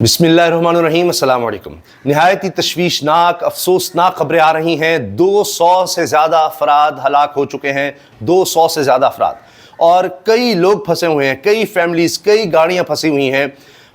बिस्मिल्लाहिर्रहमानिर्रहीम अस्सलाम वालेकुम। नहायत ही तशवीशनाक अफसोसनाक खबरें आ रही हैं। 200 से ज़्यादा अफराद हलाक हो चुके हैं, 200 से ज़्यादा अफराद, और कई लोग फंसे हुए हैं, कई फैमिलीज़, कई गाड़ियाँ फंसी हुई हैं।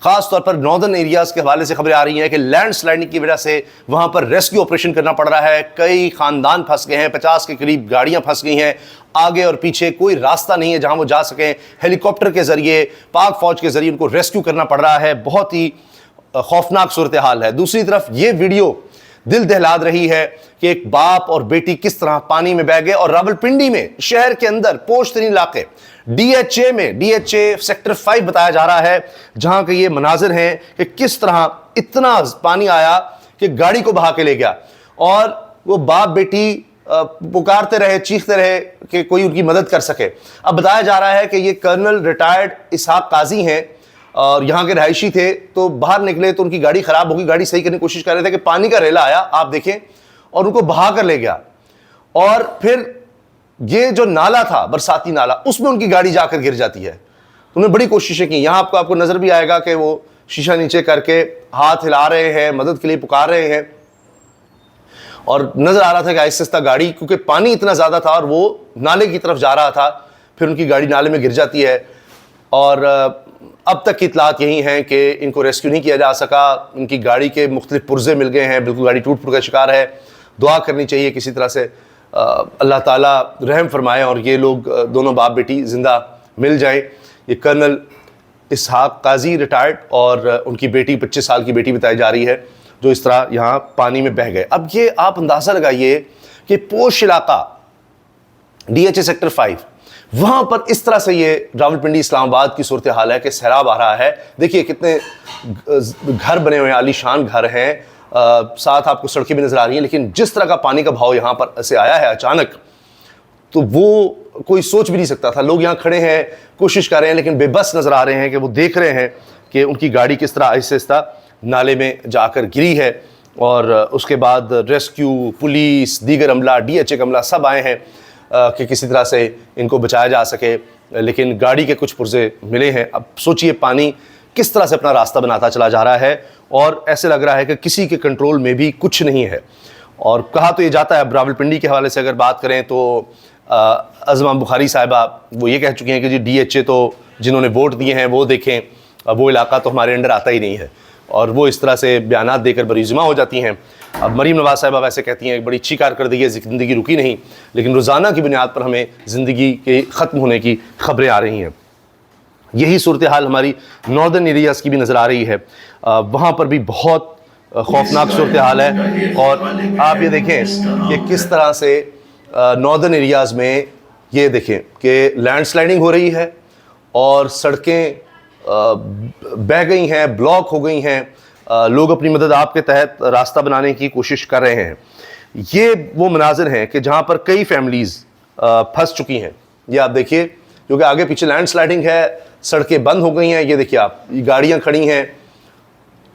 ख़ास तौर पर नॉर्दर्न एरियाज़ के हवाले से खबरें आ रही हैं कि लैंड स्लाइडिंग की वजह से वहाँ पर रेस्क्यू ऑपरेशन करना पड़ रहा है। कई ख़ानदान फंस गए हैं, 50 के करीब गाड़ियाँ फंस गई हैं। आगे और पीछे कोई रास्ता नहीं है जहाँ वो जा सकें। हेलीकॉप्टर के ज़रिए, पाक फ़ौज के ज़रिए उनको रेस्क्यू करना पड़ रहा है। बहुत ही खौफनाक सूरत हाल है। दूसरी तरफ ये वीडियो दिल दहला रही है कि एक बाप और बेटी किस तरह पानी में बह गए, और रावलपिंडी में शहर के अंदर पोश तरीन इलाके डीएचए सेक्टर 5 बताया जा रहा है, जहां के ये मनाजिर हैं कि किस तरह इतना पानी आया कि गाड़ी को बहा के ले गया, और वो बाप बेटी पुकारते रहे, चीखते रहे कि कोई उनकी मदद कर सके। अब बताया जा रहा है कि ये कर्नल रिटायर्ड इसहाक काजी हैं और यहाँ के रहायशी थे, तो बाहर निकले तो उनकी गाड़ी खराब होगी, गाड़ी सही करने की कोशिश कर रहे थे कि पानी का रेला आया, आप देखें, और उनको बहा कर ले गया। और फिर ये जो नाला था, बरसाती नाला, उसमें उनकी गाड़ी जाकर गिर जाती है। तो उन्होंने बड़ी कोशिशें की। यहाँ आपको नजर भी आएगा कि वो शीशा नीचे करके हाथ हिला रहे हैं, मदद के लिए पुकार रहे हैं, और नजर आ रहा था कि आहिस्ता आहिस्ता गाड़ी, क्योंकि पानी इतना ज्यादा था और वो नाले की तरफ जा रहा था, फिर उनकी गाड़ी नाले में गिर जाती है। और अब तक की इतलात यही हैं कि इनको रेस्क्यू नहीं किया जा सका। उनकी गाड़ी के मुख्तलिफ पुर्जे मिल गए हैं, बिल्कुल गाड़ी टूट फूट का शिकार है। दुआ करनी चाहिए किसी तरह से अल्लाह ताला रहम फरमाए और ये लोग दोनों बाप बेटी ज़िंदा मिल जाएं। ये कर्नल इसहाक काजी रिटायर्ड और उनकी बेटी 25 साल की बेटी बताई जा रही है, जो इस तरह यहाँ पानी में बह गए। अब ये आप अंदाज़ा लगाइए कि पोश इलाका डीएचए सेक्टर 5, वहां पर इस तरह से ये रावलपिंडी इस्लामाबाद की सूरत हाल है कि सैलाब आ रहा है। देखिए कितने घर बने हुए हैं, आलीशान घर हैं, साथ आपको सड़कें भी नजर आ रही हैं, लेकिन जिस तरह का पानी का बहाव यहाँ पर से आया है अचानक, तो वो कोई सोच भी नहीं सकता था। लोग यहाँ खड़े हैं, कोशिश कर रहे हैं, लेकिन बेबस नजर आ रहे हैं कि वो देख रहे हैं कि उनकी गाड़ी किस तरह आहिस्ता आहिस्ता नाले में जाकर गिरी है। और उसके बाद रेस्क्यू, पुलिस, दीगर अमला, डीएचए का अमला सब आए हैं कि किसी तरह से इनको बचाया जा सके, लेकिन गाड़ी के कुछ पुर्जे मिले हैं। अब सोचिए पानी किस तरह से अपना रास्ता बनाता चला जा रहा है, और ऐसे लग रहा है कि किसी के कंट्रोल में भी कुछ नहीं है। और कहा तो ये जाता है, अब रावलपिंडी के हवाले से अगर बात करें तो अज़मा बुखारी साहिबा वो ये कह चुकी हैं कि जी डीएचए तो जिन्होंने वोट दिए हैं वो देखें, वो इलाका तो हमारे अंडर आता ही नहीं है, और वो इस तरह से बयानात देकर बरीजुमा हो जाती हैं। अब मरीम नवाज साहिबा वैसे कहती हैं, बड़ी अच्छी कारकर्दगी है, ज़िंदगी रुकी नहीं, लेकिन रोज़ाना की बुनियाद पर हमें ज़िंदगी के ख़त्म होने की खबरें आ रही हैं। यही सूरत हाल हमारी नॉर्दर्न एरियाज़ की भी नज़र आ रही है। वहाँ पर भी बहुत खौफनाक सूरत हाल है, और आप ये देखें कि किस तरह से नॉर्दर्न एरियाज़ में ये देखें कि लैंड स्लाइडिंग हो रही है और सड़कें बह गई हैं, ब्लॉक हो गई हैं। लोग अपनी मदद आपके तहत रास्ता बनाने की कोशिश कर रहे हैं। ये वो मनाजिर हैं कि जहाँ पर कई फैमिलीज़ फंस चुकी हैं। ये आप देखिए, क्योंकि आगे पीछे लैंड स्लाइडिंग है, सड़कें बंद हो गई हैं। ये देखिए आप, ये गाड़ियाँ खड़ी हैं,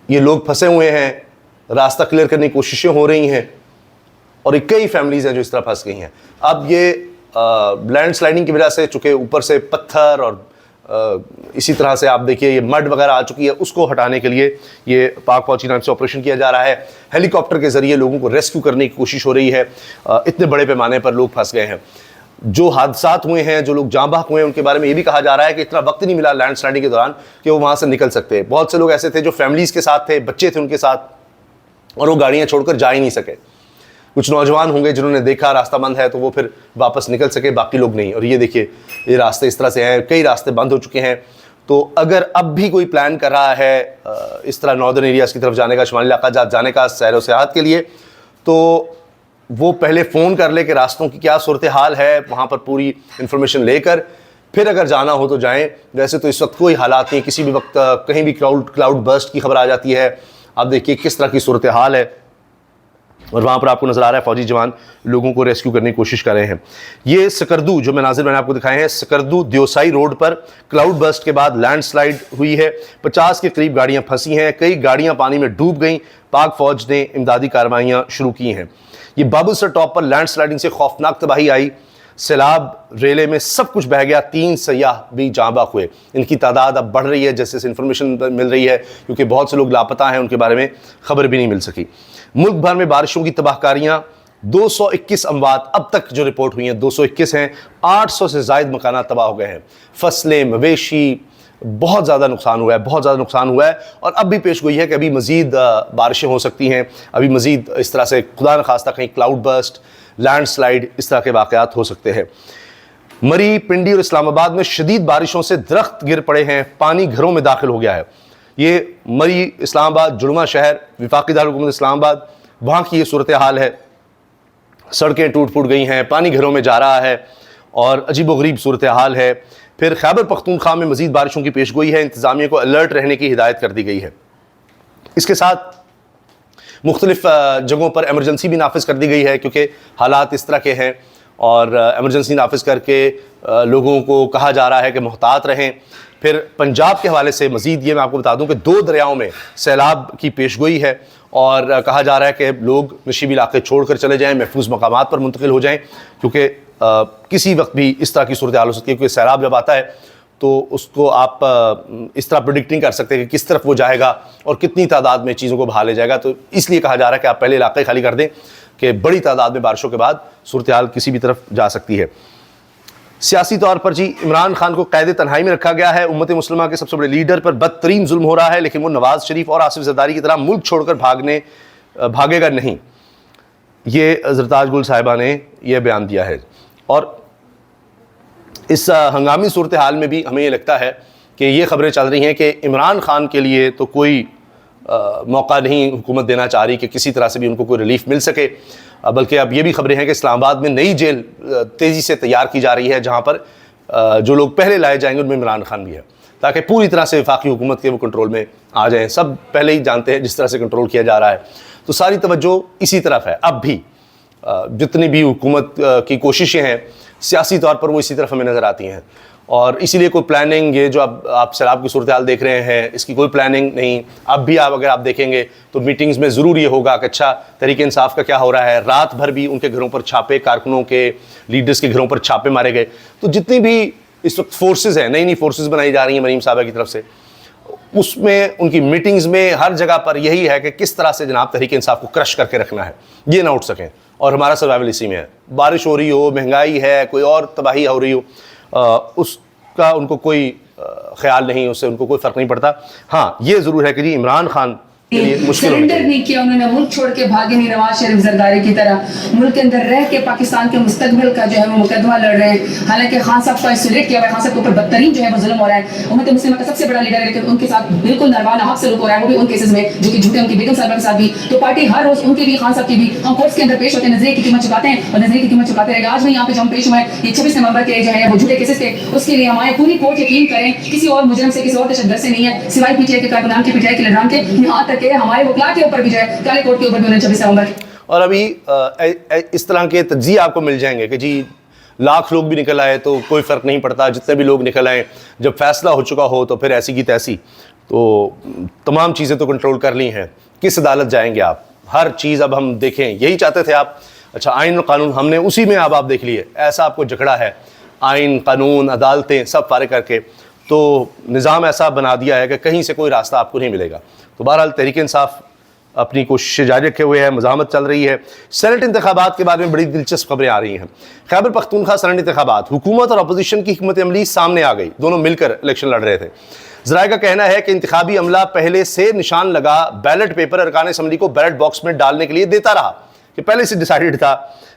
ये लोग फंसे हुए हैं, रास्ता क्लियर करने की कोशिशें हो रही हैं, और कई फैमिलीज़ हैं जो इस तरह फंस गई हैं। अब ये लैंड स्लाइडिंग की वजह से, चूँकि ऊपर से पत्थर और इसी तरह से आप देखिए ये मड वगैरह आ चुकी है, उसको हटाने के लिए ये पाक फौज की नाम से ऑपरेशन किया जा रहा है। हेलीकॉप्टर के ज़रिए लोगों को रेस्क्यू करने की कोशिश हो रही है। इतने बड़े पैमाने पर लोग फंस गए हैं। जो हादसात हुए हैं, जो लोग जाँ बहक हुए हैं, उनके बारे में ये भी कहा जा रहा है कि इतना वक्त नहीं मिला लैंड स्लाइडिंग के दौरान कि वो वहाँ से निकल सकते। बहुत से लोग ऐसे थे जो फैमिलीज़ के साथ थे, बच्चे थे उनके साथ, और वो गाड़ियाँ छोड़कर जा ही नहीं सके। कुछ नौजवान होंगे जिन्होंने देखा रास्ता बंद है तो वो फिर वापस निकल सके, बाकी लोग नहीं। और ये देखिए ये रास्ते इस तरह से हैं, कई रास्ते बंद हो चुके हैं। तो अगर अब भी कोई प्लान कर रहा है इस तरह नॉर्दर्न एरियाज़ की तरफ जाने का, शुमाली इलाका जाने का सैर व सियाहत के लिए, तो वो पहले फ़ोन कर ले कि रास्तों की क्या सूरत हाल है, वहाँ पर पूरी इन्फॉर्मेशन लेकर फिर अगर जाना हो तो जाएँ। वैसे तो इस वक्त कोई हालात नहीं, किसी भी वक्त कहीं भी क्लाउड बर्स्ट की खबर आ जाती है। आप देखिए किस तरह की सूरत हाल है, और वहाँ पर आपको नज़र आ रहा है फौजी जवान लोगों को रेस्क्यू करने की कोशिश कर रहे हैं। ये सकरदू जो मनाजिर मैंने आपको दिखाए हैं, सकरदू द्योसाई रोड पर क्लाउड बर्स्ट के बाद लैंडस्लाइड हुई है। 50 के करीब गाड़ियाँ फंसी हैं, कई गाड़ियाँ पानी में डूब गई। पाक फौज ने इमदादी कार्रवाइयाँ शुरू की हैं। ये बाबुलसर टॉप पर लैंडस्लाइडिंग से खौफनाक तबाही आई। सैलाब रेले में सब कुछ बह गया, 3 सयाह भी जाँ बाक हुए। इनकी तादाद अब बढ़ रही है जैसे जैसे इन्फॉर्मेशन मिल रही है, क्योंकि बहुत से लोग लापता हैं, उनके बारे में खबर भी नहीं मिल सकी। मुल्क भर में बारिशों की तबाहकारियाँ, 221 अमवात अब तक जो रिपोर्ट हुई हैं 221 हैं, 800 से ज़ायद मकाना तबाह हो गए हैं, फसलें, मवेशी, बहुत ज़्यादा नुकसान हुआ है, बहुत ज़्यादा नुकसान हुआ है। और अब भी पेश गोई है कि अभी मज़ीद बारिशें हो सकती हैं, अभी मज़ीद इस तरह से खुदा न खास्ता कहीं क्लाउड बर्स्ट, लैंडस्लाइड, इस तरह के वाक़यात हो सकते हैं। मरी, पिंडी और इस्लामाबाद में शदीद बारिशों से दरख्त गिर पड़े हैं, पानी घरों में दाखिल हो गया है। ये मरी, इस्लामाबाद, जुड़वा शहर, वफाकी दारुल इस्लामाबाद, वहाँ की ये सूरत हाल है। सड़कें टूट फूट गई हैं, पानी घरों में जा रहा है और अजीबोगरीब सूरत हाल है। फिर खैबर पख्तूनख्वा में मज़ीद बारिशों की पेशगोई है, इंतज़ामिया को अलर्ट रहने की हिदायत कर दी गई है। इसके साथ मुख्तलिफ जगहों पर एमरजेंसी भी नाफिज कर दी गई है, क्योंकि हालात इस तरह के हैं और एमरजेंसी नाफिज करके लोगों को कहा जा रहा है कि मुहतात रहें। फिर पंजाब के हवाले से मज़ीद ये मैं आपको बता दूं कि 2 दरियाओं में सैलाब की पेशगोई है और कहा जा रहा है कि लोग नशीबी इलाके छोड़कर चले जाएं, महफूज मकामात पर मुंतकिल हो जाएं, क्योंकि किसी वक्त भी इस तरह की सूरत हाल हो सकती है। क्योंकि सैलाब जब आता है तो उसको आप इस तरह प्रेडिक्ट नहीं कर सकते कि किस तरफ वो जाएगा और कितनी तादाद में चीज़ों को बहा ले जाएगा। तो इसलिए कहा जा रहा है कि आप पहले इलाके खाली कर दें कि बड़ी तादाद में बारिशों के बाद सूरत हाल किसी भी तरफ जा सकती है। सियासी तौर पर जी इमरान खान को कैद तन्हाई में रखा गया है। उम्मत मुस्लिमा के सबसे बड़े लीडर पर बदतरीन जुल्म हो रहा है, लेकिन वो नवाज शरीफ और आसिफ जरदारी की तरह मुल्क छोड़कर भागेगा नहीं। ये जरताज गुल साहिबा ने यह बयान दिया है। और इस हंगामी सूरत हाल में भी हमें ये लगता है कि ये खबरें चल रही हैं कि इमरान खान के लिए तो कोई मौका नहीं हुकूमत देना चाह रही कि किसी तरह से भी उनको कोई रिलीफ मिल सके, बल्कि अब ये भी खबरें हैं कि इस्लामाबाद में नई जेल तेज़ी से तैयार की जा रही है, जहाँ पर जो लोग पहले लाए जाएंगे उनमें इमरान खान भी है, ताकि पूरी तरह से वफाकी हुकूमत के वो कंट्रोल में आ जाएँ। सब पहले ही जानते हैं जिस तरह से कंट्रोल किया जा रहा है, तो सारी तवज्जो इसी तरफ है। अब भी जितनी भी हुकूमत की कोशिशें हैं सियासी तौर पर वो इसी तरफ हमें नज़र आती हैं। और इसीलिए कोई प्लानिंग, ये जो अब आप सैलाब की सूरत हाल देख रहे हैं, इसकी कोई प्लानिंग नहीं। अब भी अगर आप देखेंगे तो मीटिंग्स में ज़रूर ये होगा कि अच्छा तहरीक इंसाफ का क्या हो रहा है। रात भर भी उनके घरों पर छापे, कारकुनों के, लीडर्स के घरों पर छापे मारे गए। तो जितनी भी इस वक्त फोर्सेज हैं, नई नई फोर्सेज बनाई जा रही हैं मरीम साहबा की तरफ से, उसमें उनकी मीटिंग्स में हर जगह पर यही है कि किस तरह से जनाब तहरीक इंसाफ को क्रश करके रखना है, ये ना उठ सकें। और हमारा सर्वाइवल इसी में है। बारिश हो रही हो, महंगाई है, कोई और तबाही हो रही हो, उसका उनको कोई ख्याल नहीं, उससे उनको कोई फ़र्क नहीं पड़ता। हाँ, ये ज़रूर है कि जी इमरान खान सरेंडर नहीं किया उन्होंने, मुल्क छोड़ के भागे नहीं नवाज शरीफ जरदारी की तरह। मुल्क के अंदर रह के पाकिस्तान के मुस्तकबिल का जो है वो मुकदमा लड़ रहे हैं। हालांकि खान साहब को आइसोलेट किया हुआ है, खान साहब के ऊपर बदतरीन जो है वो जुल्म हो रहा है। उम्मत मुस्लिमा का सबसे बड़ा लीडर है, लेकिन उनके साथ बिल्कुल नरवाना हक सलूक हो रहा है, वो भी उन केसेस में जो कि झूठे, उनकी बेगम साहबा के साथ भी। तो पार्टी हर रोज उनके भी, खान साहब की भी, हम कोर्ट्स के अंदर पेश होते हैं, नजरिए की कीमत चुकाते हैं और नजरिए की कीमत चुकाते रहेगा। आज भी यहाँ पे जो हम पेश हुए हैं, ये 26 नवंबर के जो है वो झूठे केसेस थे, उसके लिए हमारे पूरी कोर्ट यकीन करें किसी और मुजरिम से, किसी और तशद्दुद से नहीं है, सिवाय पीटीआई के कारकुनान के, पीटीआई के लीडरान के, यहाँ तक के हमारे वकला के ऊपर भी जो है काले कोर्ट के ऊपर भी उन्हें 26 नवंबर। और अभी इस तरह के तज्जिए आपको मिल जाएंगे कि जी लाख लोग भी निकल आए तो कोई फ़र्क नहीं पड़ता, जितने भी लोग निकल आए, जब फैसला हो चुका हो तो फिर ऐसी की तैसी, तो तमाम चीज़ें तो कंट्रोल कर ली हैं, किस अदालत जाएंगे आप? हर चीज़ अब हम देखें, यही चाहते थे आप। अच्छा, आइन और कानून हमने उसी में अब आप देख लिए, ऐसा आपको जकड़ा है, आइन कानून अदालतें सब फारे करके, तो निज़ाम ऐसा बना दिया है कि कहीं से कोई रास्ता आपको नहीं मिलेगा। तो बहरहाल तहरीक इंसाफ अपनी कोशिशें जारी रखे हुए है, मज़ाहमत चल रही है। सेनेट इंतखाबात के बारे में बड़ी दिलचस्प खबरें आ रही हैं। खैबर पख्तूनख्वा सेनेट इंतखाबात, हुकूमत और अपोजिशन की हिकमत अमली सामने आ गई, दोनों मिलकर इलेक्शन लड़ रहे थे। ज़राए का कहना है कि इंतखाबी अमला पहले से निशान लगा बैलेट पेपर अरकान असम्बली को बैलेट बॉक्स में डालने के लिए देता रहा, कि पहले से डिसाइडेड था।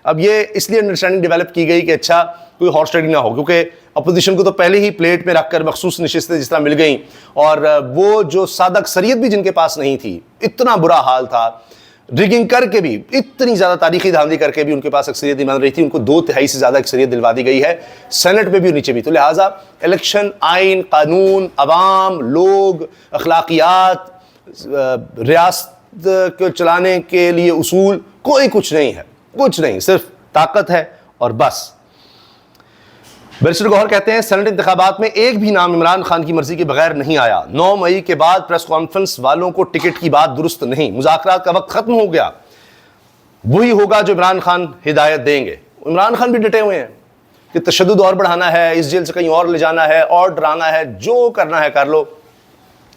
अब ये इसलिए अंडरस्टैंडिंग डेवलप की गई कि अच्छा कोई हॉर्स ट्रेडिंग ना हो, क्योंकि अपोजिशन को तो पहले ही प्लेट में रखकर मखसूस नशिस्तें जिस तरह मिल गई, और वो जो सादा अक्सरियत भी जिनके पास नहीं थी, इतना बुरा हाल था, रिगिंग करके भी, इतनी ज़्यादा तारीखी धांधली करके भी उनके पास अक्सरियत नहीं बन रही थी, उनको 2/3 से ज़्यादा अक्सरियत दिलवा दी गई है, सेनेट में भी और नीचे भी। तो लिहाजा इलेक्शन, आइन कानून, अवाम, लोग, अखलाकियात, रियासत को चलाने के लिए उसूल, कोई कुछ नहीं है, कुछ नहीं, सिर्फ ताकत है और बस। बैरिस्टर गौहर कहते हैं सेनेट इंतखाबात में एक भी नाम इमरान खान की मर्जी के बगैर नहीं आया। 9 मई के बाद प्रेस कॉन्फ्रेंस वालों को टिकट की बात दुरुस्त नहीं, मुज़ाकरात का वक्त खत्म हो गया, वही होगा जो इमरान खान हिदायत देंगे। इमरान खान भी डटे हुए हैं, कि तशद्दुद और बढ़ाना है, इस जेल से कहीं और ले जाना है और डराना है, जो करना है कर लो।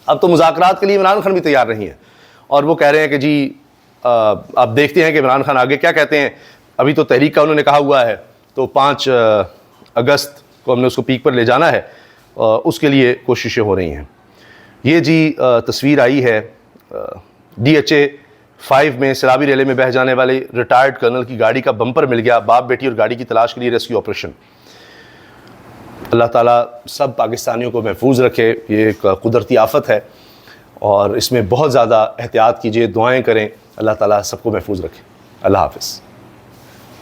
अब तो मुज़ाकरात के लिए इमरान खान भी तैयार नहीं है और वो कह रहे हैं कि जी अब देखते हैं कि इमरान खान आगे क्या कहते हैं। अभी तो तहरीक का उन्होंने कहा हुआ है, तो 5 अगस्त को हमने उसको पीक पर ले जाना है, उसके लिए कोशिशें हो रही हैं। ये जी तस्वीर आई है DHA 5 में सैलाबी रेले में बह जाने वाले रिटायर्ड कर्नल की गाड़ी का बम्पर मिल गया। बाप बेटी और गाड़ी की तलाश के लिए रेस्क्यू ऑपरेशन। अल्लाह ताला सब पाकिस्तानियों को महफूज रखे। ये एक कुदरती आफत है और इसमें बहुत ज़्यादा एहतियात कीजिए, दुआएं करें, अल्लाह ताला सबको महफूज रखे। अल्लाह हाफ़िज़।